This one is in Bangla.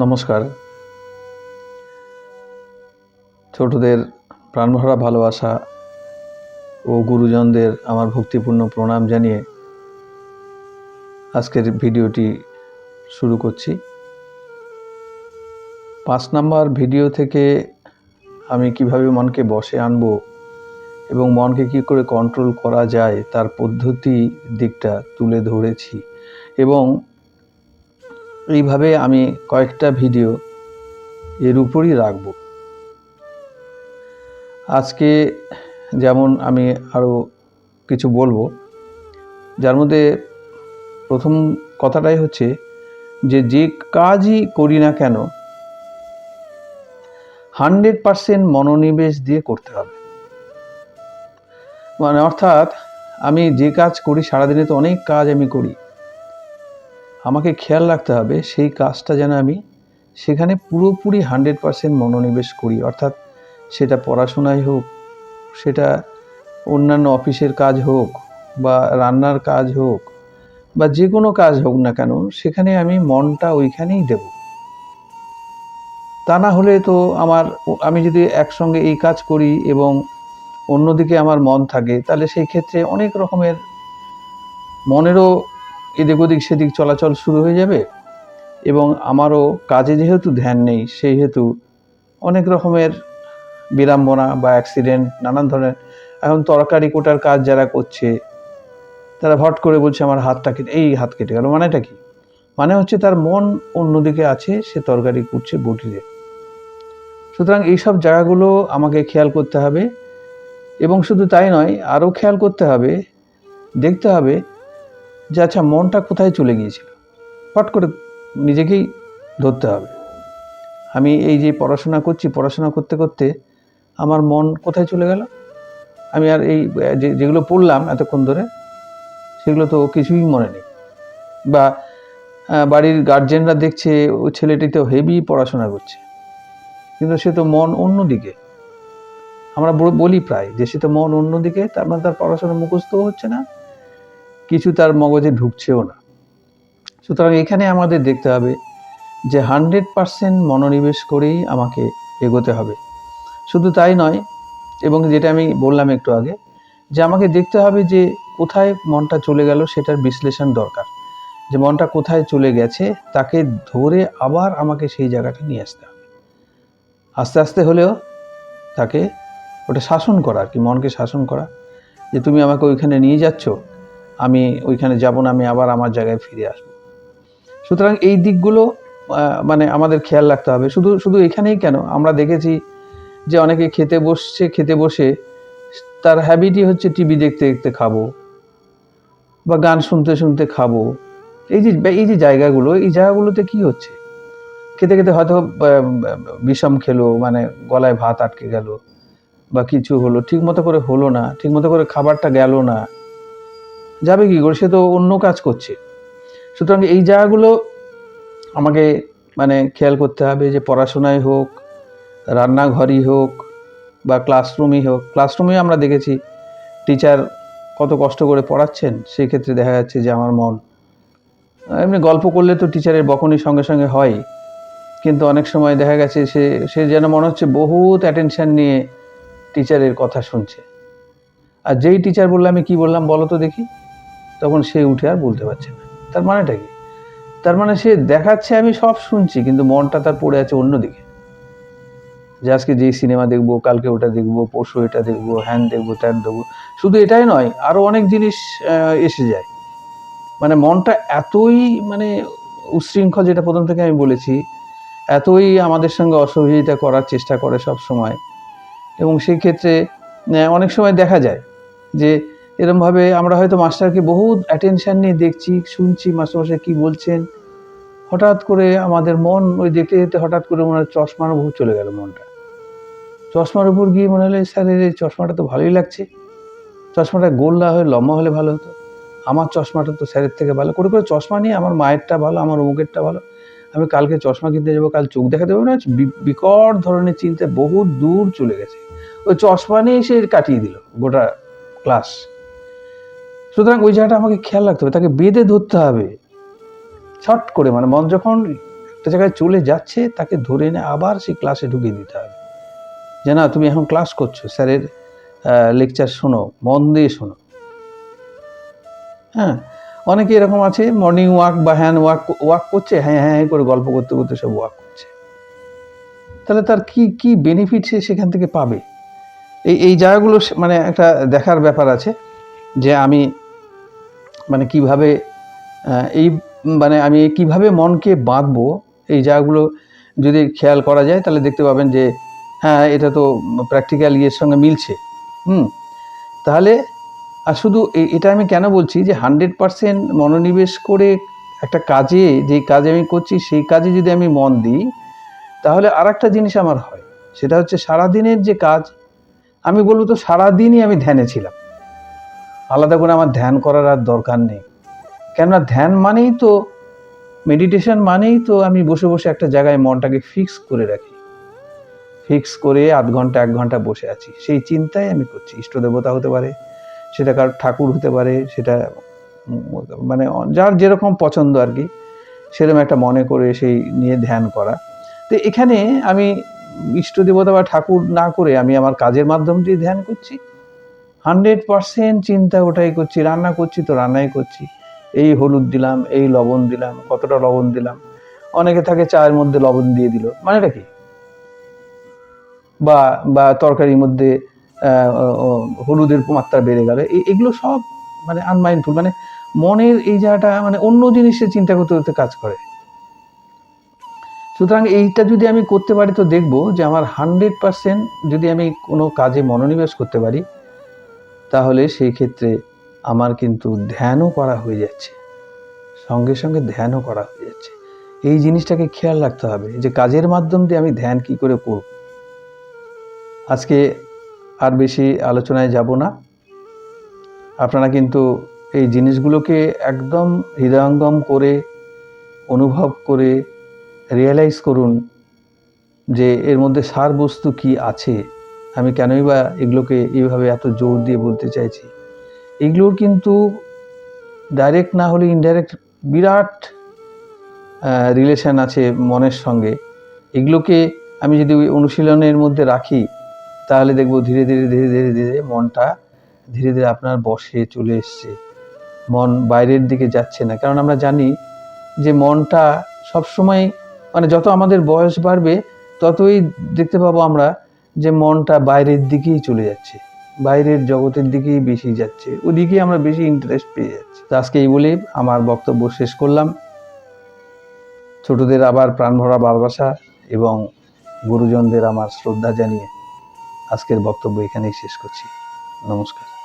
নমস্কার। ছোটদের প্রাণভরা ভালোবাসা ও গুরুজনদের আমার ভক্তিপূর্ণ প্রণাম জানিয়ে আজকের ভিডিওটি শুরু করছি। 5 নম্বর ভিডিও থেকে আমি কিভাবে মনকে বশে আনব এবং মনকে কী করে কন্ট্রোল করা যায় তার পদ্ধতি দিকটা তুলে ধরেছি এবং এইভাবে আমি কয়েকটা ভিডিও এর উপরই রাখব। আজকে যেমন আমি আরও কিছু বলবো, যার মধ্যে প্রথম কথাটাই হচ্ছে যে কাজই করি না কেন 100% মনোনিবেশ দিয়ে করতে হবে। মানে অর্থাৎ আমি যে কাজ করি, সারাদিনে তো অনেক কাজ আমি করি, আমাকে খেয়াল রাখতে হবে সেই কাজটা যেন আমি সেখানে পুরোপুরি 100% মনোনিবেশ করি। অর্থাৎ সেটা পড়াশোনায় হোক, সেটা অন্যান্য অফিসের কাজ হোক, বা রান্নার কাজ হোক, বা যে কোনো কাজ হোক না কেন, সেখানে আমি মনটা ওইখানেই দেব। তা না হলে তো আমি যদি একসঙ্গে এই কাজ করি এবং অন্যদিকে আমার মন থাকে, তাহলে সেই ক্ষেত্রে অনেক রকমের মনেরও এদিক ওদিক সেদিক চলাচল শুরু হয়ে যাবে এবং আমারও কাজে যেহেতু ধ্যান নেই, সেই হেতু অনেক রকমের বিড়ম্বনা বা অ্যাক্সিডেন্ট, নানান ধরনের। এখন তরকারি কোটার কাজ যারা করছে, তারা হট করে বলছে আমার হাতটা কেটে, এই হাত কেটে গেল। মানেটা কি? মানে হচ্ছে তার মন অন্যদিকে আছে, সে তরকারি কুটছে বটিতে। সুতরাং এইসব জায়গাগুলো আমাকে খেয়াল করতে হবে এবং শুধু তাই নয়, আরও খেয়াল করতে হবে, দেখতে হবে যে আচ্ছা মনটা কোথায় চলে গিয়েছিল। হট করে নিজেকেই ধরতে হবে, আমি এই যে পড়াশোনা করছি, পড়াশোনা করতে করতে আমার মন কোথায় চলে গেল। আমি আর এই যেগুলো পড়লাম এতক্ষণ ধরে, সেগুলো তো কিছুই মনে নেই। বা বাড়ির গার্জেনরা দেখছে ওই ছেলেটি তো হেভি পড়াশোনা করছে, কিন্তু সে তো মন অন্যদিকে। আমরা বলি প্রায় যে সে তো মন অন্যদিকে, তার মানে তার পড়াশোনা মুখস্থও হচ্ছে না, কিছু তার মগজে ঢুকছেও না। সুতরাং এখানে আমাদের দেখতে হবে যে 100% মনোনিবেশ করেই আমাকে এগোতে হবে। শুধু তাই নয়, এবং যেটা আমি বললাম একটু আগে, যে আমাকে দেখতে হবে যে কোথায় মনটা চলে গেল, সেটার বিশ্লেষণ দরকার। যে মনটা কোথায় চলে গেছে তাকে ধরে আবার আমাকে সেই জায়গাটা নিয়ে আসতে হবে। আস্তে আস্তে হলেও তাকে ওটা শাসন করা, আর কি, মনকে শাসন করা, যে তুমি আমাকে ওইখানে নিয়ে যাচ্ছ, আমি ওইখানে যাব না, আমি আবার আমার জায়গায় ফিরে আসব। সুতরাং এই দিকগুলো মানে আমাদের খেয়াল রাখতে হবে। শুধু এখানেই কেন, আমরা দেখেছি যে অনেকে খেতে বসে তার হ্যাবিটই হচ্ছে টিভি দেখতে দেখতে খাবো বা গান শুনতে শুনতে খাবো। এই যে জায়গাগুলোতে কি হচ্ছে, খেতে খেতে হয়তো বিষম খেলো, মানে গলায় ভাত আটকে গেল বা কিছু হলো, ঠিক মতো করে হলো না, ঠিক মতো করে খাবারটা গেল না, যাবে কি করে, সে তো অন্য কাজ করছে। সুতরাং এই জায়গাগুলো আমাকে মানে খেয়াল করতে হবে, যে পড়াশোনায় হোক, রান্নাঘরই হোক, বা ক্লাসরুমই হোক। ক্লাসরুমে আমরা দেখেছি টিচার কত কষ্ট করে পড়াচ্ছেন, সেই ক্ষেত্রে দেখা যাচ্ছে যে আমার মন, এমনি গল্প করলে তো টিচারের বকুনি সঙ্গে সঙ্গে হয়, কিন্তু অনেক সময় দেখা গেছে সে যেন মনে হচ্ছে বহুত অ্যাটেনশন নিয়ে টিচারের কথা শুনছে। আর যেই টিচার বললে আমি কি বললাম বলো তো দেখি, তখন সে উঠে আর বলতে পারছে না। তার মানেটা কি? তার মানে সে দেখাচ্ছে আমি সব শুনছি, কিন্তু মনটা তার পড়ে আছে অন্যদিকে, যে আজকে যেই সিনেমা দেখবো, কালকে ওটা দেখবো, পরশু এটা দেখবো, হ্যান দেখবো, ত্যান দেখবো। শুধু এটাই নয়, আরও অনেক জিনিস এসে যায়। মানে মনটা এতই মানে উচ্ছৃঙ্খল, যেটা প্রথম থেকে আমি বলেছি, এতই আমাদের সঙ্গে অসহযোগিতা করার চেষ্টা করে সব সময়। এবং সেই ক্ষেত্রে অনেক সময় দেখা যায় যে এরমভাবে আমরা হয়তো মাস্টারকে বহুত অ্যাটেনশান নিয়ে দেখছি, শুনছি মাস্টারমশাই কী বলছেন, হঠাৎ করে আমাদের মন ওই দেখতে দেখতে হঠাৎ করে মনে হয় চশমার উপর চলে গেল মনটা। চশমার উপর গিয়ে মনে হলো স্যারের এই চশমাটা তো ভালোই লাগছে, চশমাটা গোল না হয়ে লম্বা হলে ভালো হতো, আমার চশমাটা তো স্যারের থেকে ভালো। করে করে চশমা নিয়ে আমার মায়েরটা ভালো, আমার অমুকেরটা ভালো, আমি কালকে চশমা কিনতে যাবো, কাল চোখ দেখাতে পারবো না। বিকট ধরনের চিন্তায় বহুত দূর চলে গেছে, ওই চশমা নিয়েই সে কাটিয়ে দিল গোটা ক্লাস। সুতরাং ওই জায়গাটা আমাকে খেয়াল রাখতে হবে, তাকে বেঁধে ধরতে হবে ছট করে। মানে মন যখন একটা জায়গায় চলে যাচ্ছে, তাকে ধরে এনে আবার সেই ক্লাসে ঢুকিয়ে দিতে হবে, যে না তুমি এখন ক্লাস করছো, স্যারের লেকচার শোনো, মন দিয়ে শোনো। হ্যাঁ, অনেকে এরকম আছে মর্নিং ওয়াক বা হ্যান্ড ওয়াক করছে, হ্যাঁ হ্যাঁ করে গল্প করতে করতে সব ওয়াক করছে। তাহলে তার কি কি বেনিফিট সে সেখান থেকে পাবে? এই জায়গাগুলো মানে একটা দেখার ব্যাপার আছে, যে আমি মানে কিভাবে এই মানে আমি কিভাবে মনকে বাঁধবো, এই জায়গাগুলো যদি খেয়াল করা যায় তাহলে দেখতে পাবেন যে হ্যাঁ এটা তো প্র্যাকটিক্যাল ইয়ের সঙ্গে মিলছে। তাহলে আর শুধু এটা আমি কেন বলছি যে 100% মনোনিবেশ করে একটা কাজে, যেই কাজে আমি করছি সেই কাজে যদি আমি মন দিই, তাহলে আর একটা জিনিস আমার হয়, সেটা হচ্ছে সারাদিনের যে কাজ, আমি বলবো তো সারাদিনই আমি ধ্যানে ছিলাম, আলাদা করে আমার ধ্যান করার আর দরকার নেই। কেননা ধ্যান মানেই তো, মেডিটেশন মানেই তো আমি বসে বসে একটা জায়গায় মনটাকে ফিক্স করে রাখি, ফিক্স করে 0.5 ঘন্টা 1 ঘন্টা বসে আছি, সেই চিন্তায় আমি করছি। ইষ্ট দেবতা হতে পারে, সেটা কার ঠাকুর হতে পারে, সেটা মানে যার যেরকম পছন্দ আর কি, সেরকম একটা মনে করে সেই নিয়ে ধ্যান করা। তো এখানে আমি ইষ্ট দেবতা বা ঠাকুর না করে আমি আমার কাজের মাধ্যম দিয়ে ধ্যান করছি, 100% চিন্তা ওটাই করছি। রান্না করছি তো রান্নাই করছি, এই হলুদ দিলাম, এই লবণ দিলাম, কতটা লবণ দিলাম। অনেকে থাকে চায়ের মধ্যে লবণ দিয়ে দিল, মানেটা কি? বা তরকারির মধ্যে হলুদের মাত্রা বেড়ে গেল, এগুলো সব মানে আনমাইন্ডফুল, মানে মনের এই জায়গাটা মানে অন্য জিনিসে চিন্তা করতে করতে কাজ করে। সুতরাং এইটা যদি আমি করতে পারি তো দেখবো যে আমার 100% যদি আমি কোনো কাজে মনোনিবেশ করতে পারি, তাহলে সেই ক্ষেত্রে আমার কিন্তু ধ্যানও করা হয়ে যাচ্ছে, সঙ্গে সঙ্গে ধ্যানও করা হয়ে যাচ্ছে। এই জিনিসটাকে খেয়াল রাখতে হবে যে কাজের মাধ্যম দিয়ে আমি ধ্যান কি করে করব। আজকে আর বেশি আলোচনায় যাব না। আপনারা কিন্তু এই জিনিসগুলোকে একদম হৃদয়ঙ্গম করে, অনুভব করে রিয়েলাইজ করুন যে এর মধ্যে সারবস্তু কি আছে। আমি কেনই বা এগুলোকে এইভাবে এত জোর দিয়ে বলতে চাইছি। এগুলোর কিন্তু ডাইরেক্ট না হলে ইনডাইরেক্ট বিরাট রিলেশন আছে মনের সঙ্গে। এগুলোকে আমি যদি অনুশীলনের মধ্যে রাখি, তাহলে দেখব ধীরে ধীরে ধীরে ধীরে ধীরে মনটা ধীরে ধীরে আপনার বশে চলে এসছে, মন বাইরের দিকে যাচ্ছে না। কারণ আমরা জানি যে মনটা সবসময় মানে যত আমাদের বয়স বাড়বে ততই দেখতে পাবো আমরা যে মনটা বাইরের দিকেই চলে যাচ্ছে, বাইরের জগতের দিকেই বেশি যাচ্ছে, ওদিকেই আমরা বেশি ইন্টারেস্ট পেয়ে যাচ্ছি। তো আজকে এই বলেই আমার বক্তব্য শেষ করলাম। ছোটদের আবার প্রাণভরা ভালোবাসা এবং গুরুজনদের আমার শ্রদ্ধা জানিয়ে আজকের বক্তব্য এখানেই শেষ করছি। নমস্কার।